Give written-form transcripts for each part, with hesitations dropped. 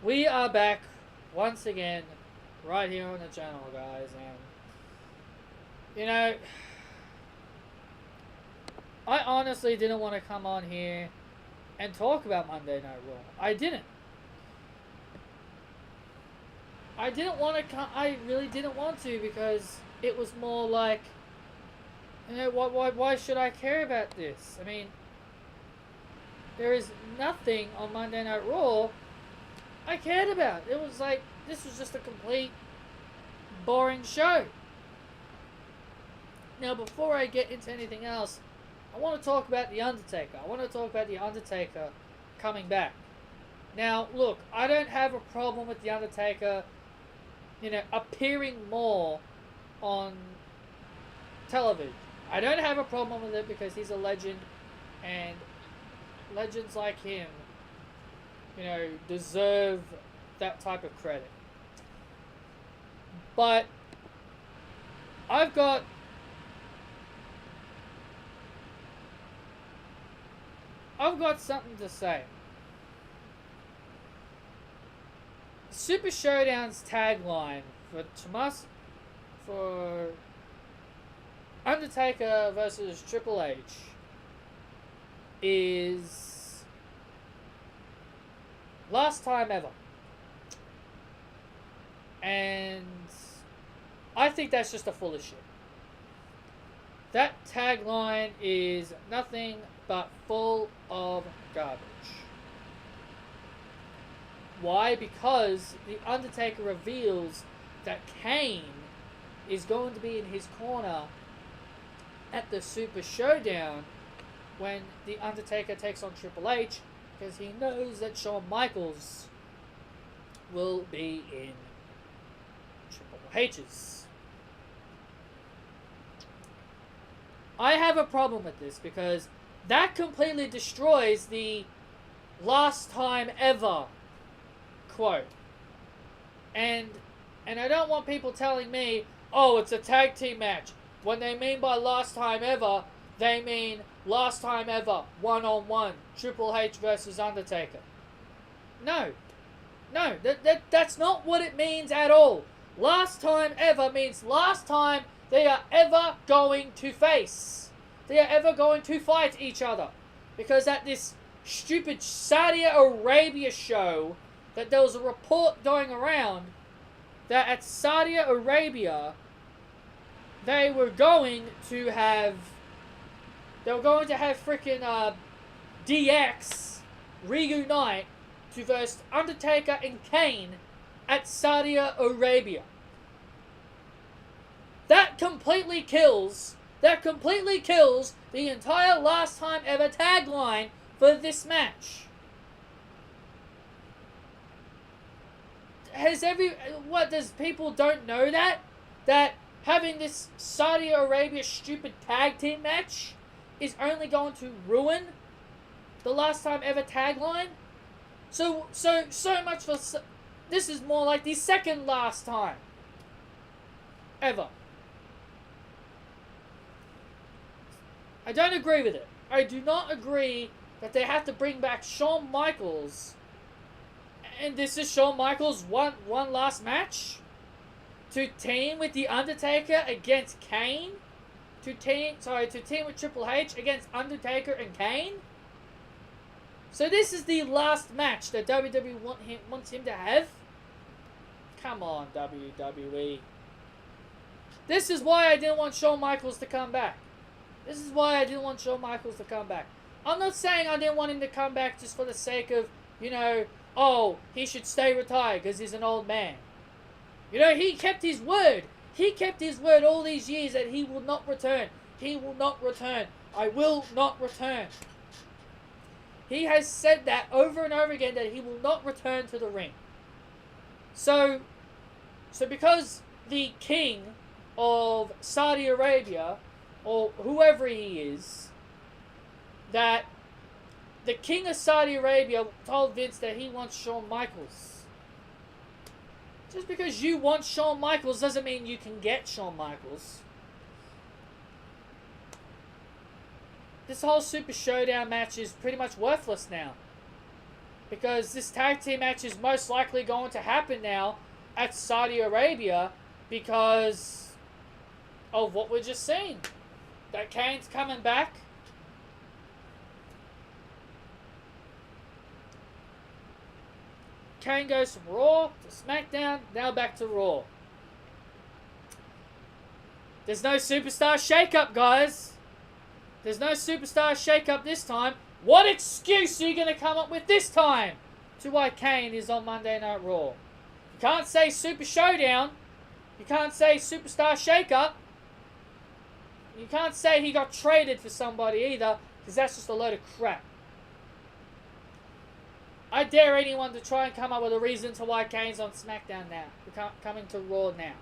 We are back once again right here on the channel, guys, and you know, I honestly didn't want to come on here and talk about Monday Night Raw. I didn't. I didn't want to I really didn't want to, because it was more like, you know, why should I care about this? I mean, there is nothing on Monday Night Raw I cared about. It was like, this was just a complete boring show. Now, before I get into anything else, I want to talk about The Undertaker. I want to talk about The Undertaker coming back. Now, look, I don't have a problem with The Undertaker, you know, appearing more on television. I don't have a problem with it because he's a legend, and legends like him, you know, deserve that type of credit. But I've got something to say. Super Showdown's tagline for Undertaker versus Triple H is last time ever. And I think that's just a full of shit. That tagline is nothing but full of garbage. Why? Because The Undertaker reveals that Kane is going to be in his corner at the Super Showdown when The Undertaker takes on Triple H, because he knows that Shawn Michaels will be in Triple H's. I have a problem with this because that completely destroys the last time ever quote. And I don't want people telling me, oh, it's a tag team match. When they mean by last time ever, they mean last time ever, one-on-one, Triple H versus Undertaker. No, that's not what it means at all. Last time ever means last time they are ever going to face. They are ever going to fight each other. Because at this stupid Saudi Arabia show, that there was a report going around that at Saudi Arabia, they were going to have freaking DX reunite to verse Undertaker and Kane at Saudi Arabia. That completely kills the entire last time ever tagline for this match. Does people don't know that having this Saudi Arabia stupid tag team match is only going to ruin the last time ever tagline? So much for, this is more like the second last time ever. I don't agree with it. I do not agree that they have to bring back Shawn Michaels, and this is Shawn Michaels' one last match, to team with The Undertaker against Kane, to team with Triple H against Undertaker and Kane. So this is the last match that WWE wants him to have? Come on, WWE. This is why I didn't want Shawn Michaels to come back. I'm not saying I didn't want him to come back just for the sake of, you know, oh, he should stay retired because he's an old man. You know, he kept his word. He kept his word all these years that he will not return. He will not return. I will not return. He has said that over and over again, that he will not return to the ring. So because the king of Saudi Arabia, or whoever he is, that the king of Saudi Arabia told Vince that he wants Shawn Michaels. Just because you want Shawn Michaels doesn't mean you can get Shawn Michaels. This whole Super Showdown match is pretty much worthless now. Because this tag team match is most likely going to happen now at Saudi Arabia because of what we're just seeing. That Kane's coming back. Kane goes from Raw to SmackDown, now back to Raw. There's no superstar shakeup, guys. There's no superstar shakeup this time. What excuse are you going to come up with this time to why Kane is on Monday Night Raw? You can't say Super Showdown. You can't say superstar shakeup. You can't say he got traded for somebody either, because that's just a load of crap. I dare anyone to try and come up with a reason to why Kane's on SmackDown now. We're coming to Raw now.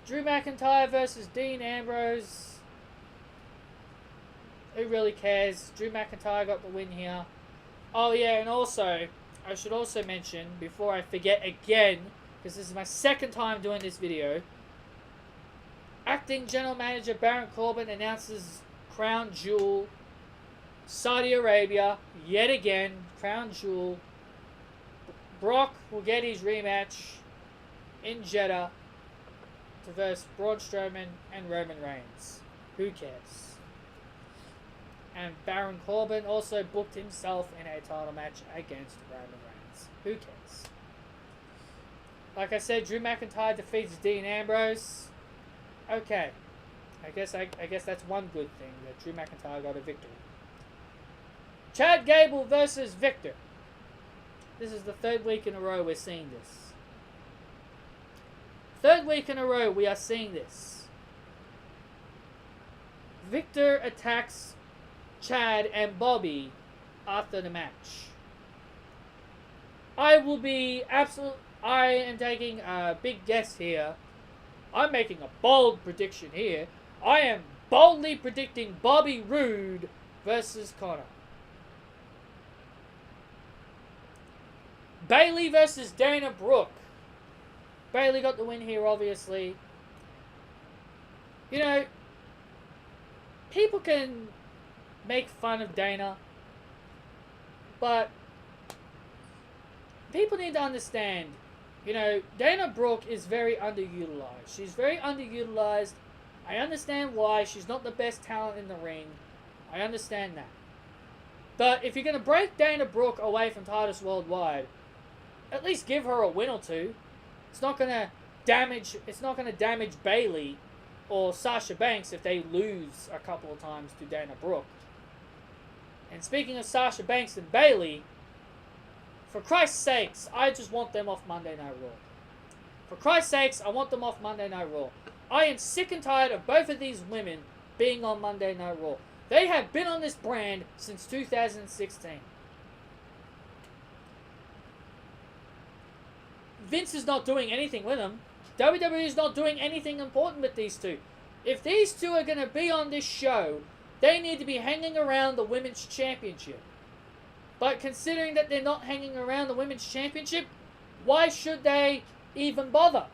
Drew McIntyre versus Dean Ambrose. Who really cares? Drew McIntyre got the win here. Oh yeah, and also, I should also mention, before I forget again, because this is my second time doing this video, Acting General Manager Baron Corbin announces Crown Jewel, Saudi Arabia, yet again, Crown Jewel. Brock will get his rematch in Jeddah to verse Braun Strowman and Roman Reigns. Who cares? And Baron Corbin also booked himself in a title match against Roman Reigns. Who cares? Like I said, Drew McIntyre defeats Dean Ambrose. Okay. I guess that's one good thing, that Drew McIntyre got a victory. Chad Gable versus Victor. This is the third week in a row we're seeing this. Third week in a row we are seeing this. Victor attacks Chad and Bobby after the match. I am taking a big guess here. I'm making a bold prediction here. I am boldly predicting Bobby Roode versus Connor. Bayley versus Dana Brooke. Bayley got the win here, obviously. You know, people can make fun of Dana, but people need to understand, you know, Dana Brooke is very underutilized. She's very underutilized. I understand why. She's not the best talent in the ring. I understand that. But if you're going to break Dana Brooke away from Titus Worldwide, at least give her a win or two. It's not going to damage Bayley or Sasha Banks if they lose a couple of times to Dana Brooke. And speaking of Sasha Banks and Bayley, for Christ's sakes, I just want them off Monday Night Raw. For Christ's sakes, I want them off Monday Night Raw. I am sick and tired of both of these women being on Monday Night Raw. They have been on this brand since 2016. Vince is not doing anything with them. WWE is not doing anything important with these two. If these two are going to be on this show, they need to be hanging around the Women's Championship. But considering that they're not hanging around the Women's Championship, why should they even bother?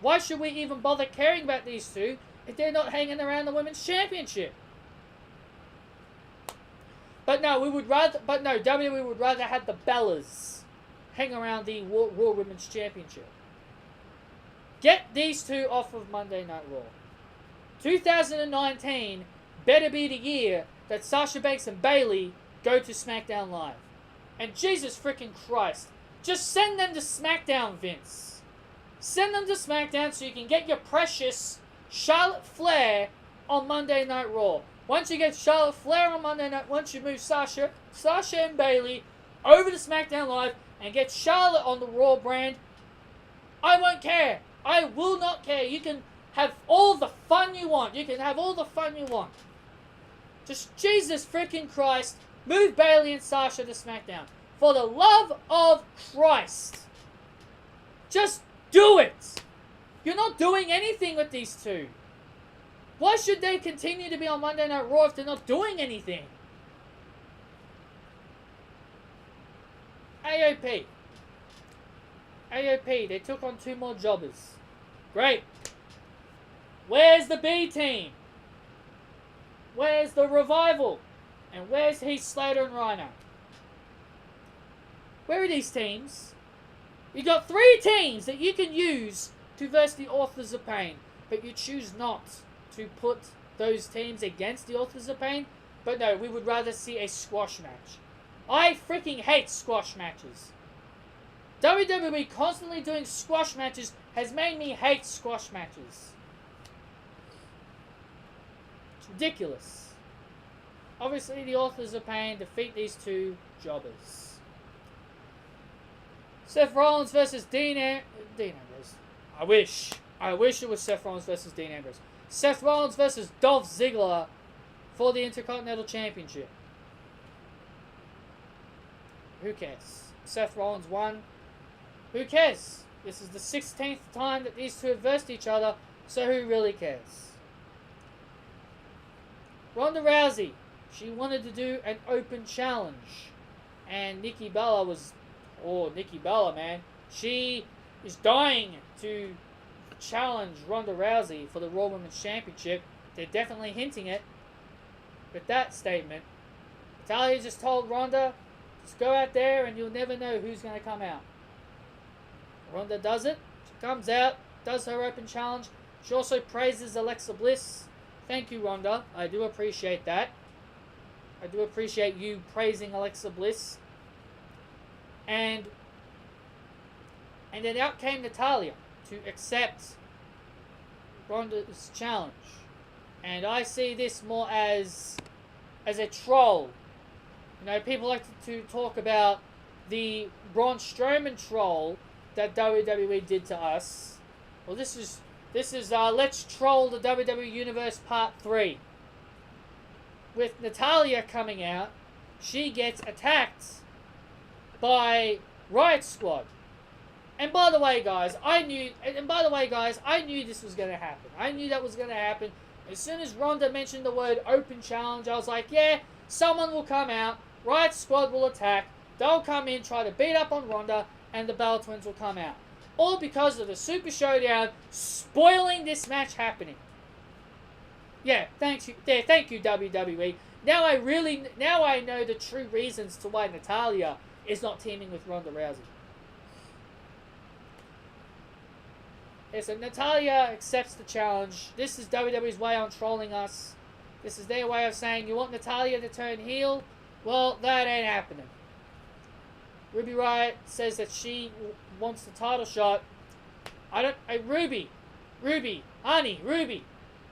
Why should we even bother caring about these two if they're not hanging around the Women's Championship? But no, WWE would rather have the Bellas hang around the Raw Women's Championship. Get these two off of Monday Night Raw. 2019 better be the year that Sasha Banks and Bayley go to SmackDown Live. And Jesus freaking Christ, just send them to SmackDown, Vince. Send them to SmackDown so you can get your precious Charlotte Flair on Monday Night Raw. Once you get Charlotte Flair on Monday Night, once you move Sasha and Bayley over to SmackDown Live and get Charlotte on the Raw brand, I won't care. I will not care. You can have all the fun you want. You can have all the fun you want. Just Jesus freaking Christ, move Bayley and Sasha to SmackDown. For the love of Christ. Just do it. You're not doing anything with these two. Why should they continue to be on Monday Night Raw if they're not doing anything? AOP, they took on two more jobbers. Great. Where's the B team? Where's the Revival? And where's Heath Slater and Rhino? Where are these teams? You got 3 teams that you can use to verse the Authors of Pain, but you choose not to put those teams against the Authors of Pain. But no, we would rather see a squash match. I freaking hate squash matches. WWE constantly doing squash matches has made me hate squash matches. It's ridiculous. Obviously, the Authors of Pain defeat these 2 jobbers. Seth Rollins versus Dean Ambrose. I wish it was Seth Rollins versus Dean Ambrose. Seth Rollins versus Dolph Ziggler for the Intercontinental Championship. Who cares? Seth Rollins won. Who cares? This is the 16th time that these 2 have versed each other, so who really cares? Ronda Rousey. She wanted to do an open challenge. And Nikki Bella was... Oh, Nikki Bella, man. She is dying to challenge Ronda Rousey for the Raw Women's Championship. They're definitely hinting it with that statement. Natalya just told Ronda, just go out there and you'll never know who's going to come out. Ronda does it. She comes out, does her open challenge. She also praises Alexa Bliss. Thank you, Ronda. I do appreciate that. I do appreciate you praising Alexa Bliss. And then out came Natalya to accept Ronda's challenge. And I see this more as a troll. You know, people like to talk about the Braun Strowman troll that WWE did to us. Well, this is Let's Troll the WWE Universe Part 3. With Natalya coming out, she gets attacked by Riot Squad. And by the way, guys, I knew this was going to happen. I knew that was going to happen. As soon as Ronda mentioned the word open challenge, I was like, yeah, someone will come out, Riot Squad will attack, they'll come in, try to beat up on Ronda, and the Bella Twins will come out. All because of the Super Showdown spoiling this match happening. Yeah, thank you WWE. Now I know the true reasons to why Natalya is not teaming with Ronda Rousey. Yeah, so Natalya accepts the challenge. This is WWE's way on trolling us. This is their way of saying, you want Natalya to turn heel? Well, that ain't happening. Ruby Riott says that she wants the title shot. Ruby, honey, Ruby,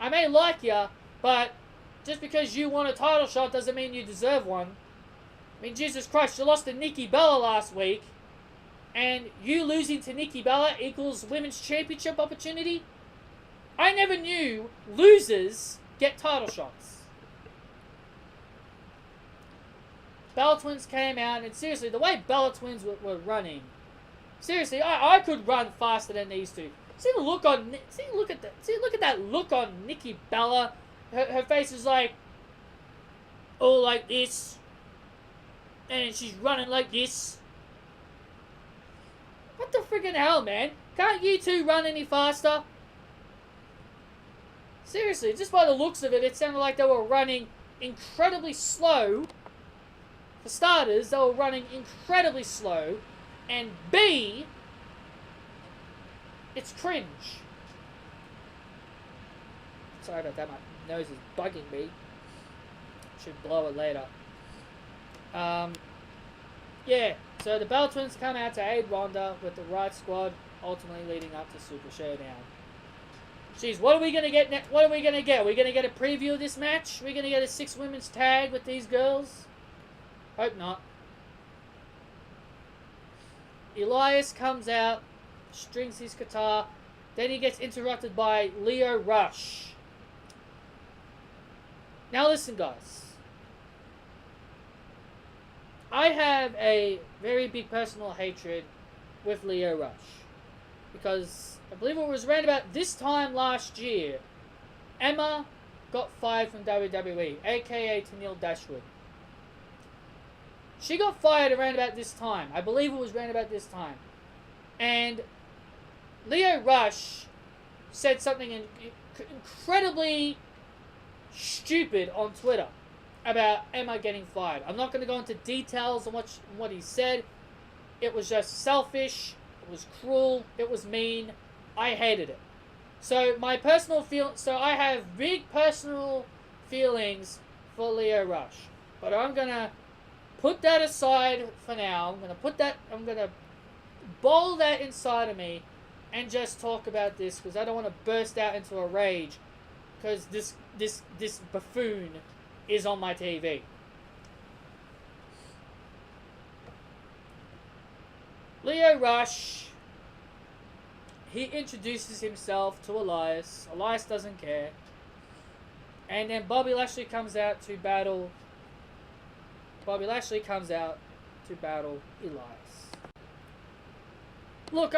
I may like ya, but just because you want a title shot doesn't mean you deserve one. I mean, Jesus Christ, you lost to Nikki Bella last week, and you losing to Nikki Bella equals women's championship opportunity? I never knew losers get title shots. Bella Twins came out, and seriously, the way Bella Twins were running, seriously, I could run faster than these 2. Look at that look on Nikki Bella. Her face is like, all like this, and she's running like this. What the friggin' hell, man? Can't you 2 run any faster? Seriously, just by the looks of it, it sounded like they were running incredibly slow. For starters, they were running incredibly slow. And B, it's cringe. Sorry about that, my nose is bugging me. Should blow it later. Yeah, so the Bella Twins come out to aid Ronda with the Riot Squad, ultimately leading up to Super Showdown. Jeez, what are we gonna get next? What are we gonna get? Are we gonna get a preview of this match? Are we gonna get a 6 women's tag with these girls? Hope not. Elias comes out, strings his guitar, then he gets interrupted by Lio Rush. Now listen, guys. I have a very big personal hatred with Lio Rush. Because I believe it was around about this time last year, Emma got fired from WWE, aka Tenille Dashwood. She got fired around about this time. I believe it was around about this time. And Lio Rush said something incredibly stupid on Twitter. about Emma getting fired. I'm not going to go into details on what he said. It was just selfish. It was cruel. It was mean. I hated it. So my personal so I have big personal feelings for Lio Rush, but I'm gonna put that aside for now. I'm gonna bowl that inside of me and just talk about this because I don't want to burst out into a rage because this buffoon is on my TV. Lio Rush, he introduces himself to Elias. Elias doesn't care. And then Bobby Lashley comes out to battle Elias. Look,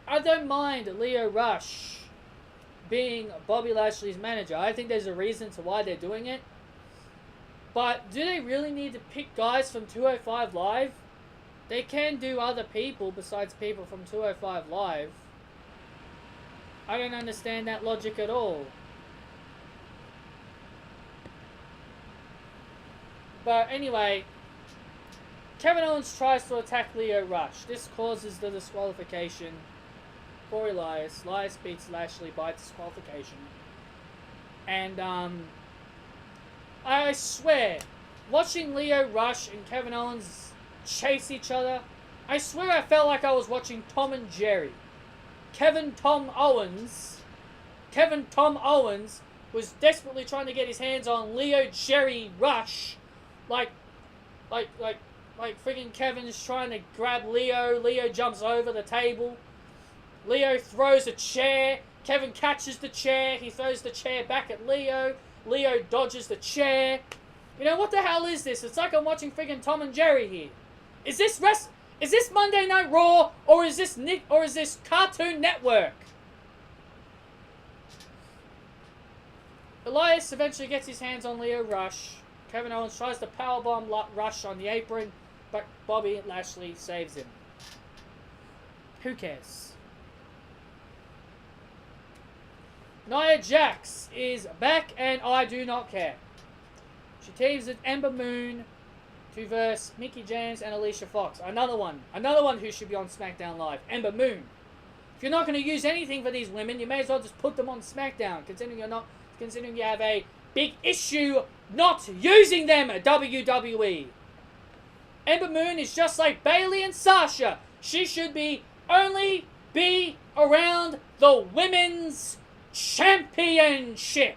I don't mind Lio Rush being Bobby Lashley's manager. I think there's a reason to why they're doing it. But do they really need to pick guys from 205 Live? They can do other people besides people from 205 Live. I don't understand that logic at all. But anyway, Kevin Owens tries to attack Lio Rush. This causes the disqualification for Elias. Elias beats Lashley by disqualification. And I swear, watching Lio Rush and Kevin Owens chase each other, I swear I felt like I was watching Tom and Jerry. Kevin Tom Owens was desperately trying to get his hands on Lio Jerry Rush, like freaking Kevin's trying to grab Lio. Lio jumps over the table. Lio throws a chair. Kevin catches the chair. He throws the chair back at Lio. Lio dodges the chair. You know, what the hell is this? It's like I'm watching friggin' Tom and Jerry here. Is this Monday Night Raw or is this Cartoon Network? Elias eventually gets his hands on Lio Rush. Kevin Owens tries to powerbomb Rush on the apron, but Bobby Lashley saves him. Who cares? Nia Jax is back, and I do not care. She teams with Ember Moon to verse Mickie James and Alicia Fox. Another one who should be on SmackDown Live. Ember Moon. If you're not going to use anything for these women, you may as well just put them on SmackDown, considering you have a big issue not using them at WWE. Ember Moon is just like Bayley and Sasha. She should only be around the Women's Championship.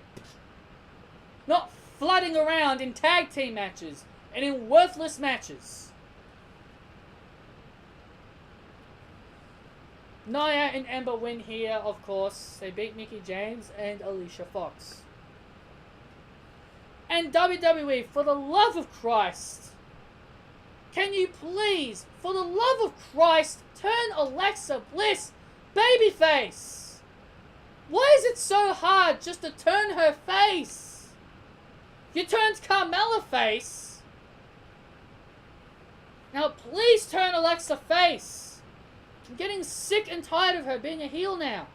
Not flooding around in tag team matches and in worthless matches. Nia and Ember win here, of course. They beat Mickie James and Alicia Fox. And WWE, for the love of Christ, can you please, for the love of Christ, turn Alexa Bliss babyface? Why is it so hard just to turn her face? You turned Carmella face. Now please turn Alexa face. I'm getting sick and tired of her being a heel now.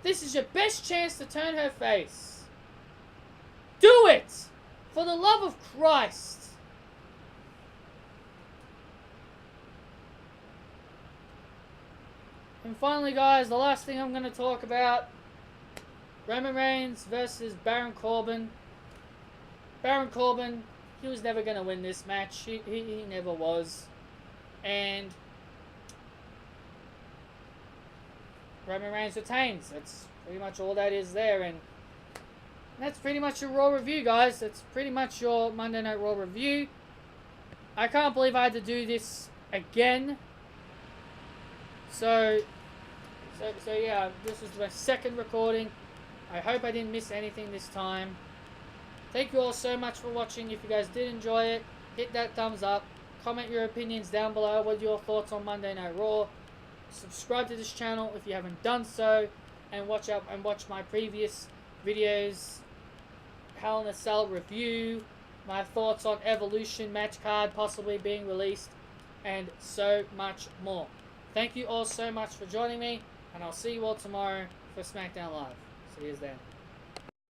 This is your best chance to turn her face. Do it! For the love of Christ. And finally, guys, the last thing I'm going to talk about. Roman Reigns versus Baron Corbin. Baron Corbin, he was never going to win this match. He never was. And Roman Reigns retains. That's pretty much all that is there. And that's pretty much your Raw review, guys. That's pretty much your Monday Night Raw review. I can't believe I had to do this again. So yeah, this was my second recording. I hope I didn't miss anything this time. Thank you all so much for watching. If you guys did enjoy it, hit that thumbs up. Comment your opinions down below. What are your thoughts on Monday Night Raw? Subscribe to this channel if you haven't done so, and watch my previous videos. Hell in a Cell review, my thoughts on Evolution match card possibly being released, and so much more. Thank you all so much for joining me, and I'll see you all tomorrow for SmackDown Live. See you then.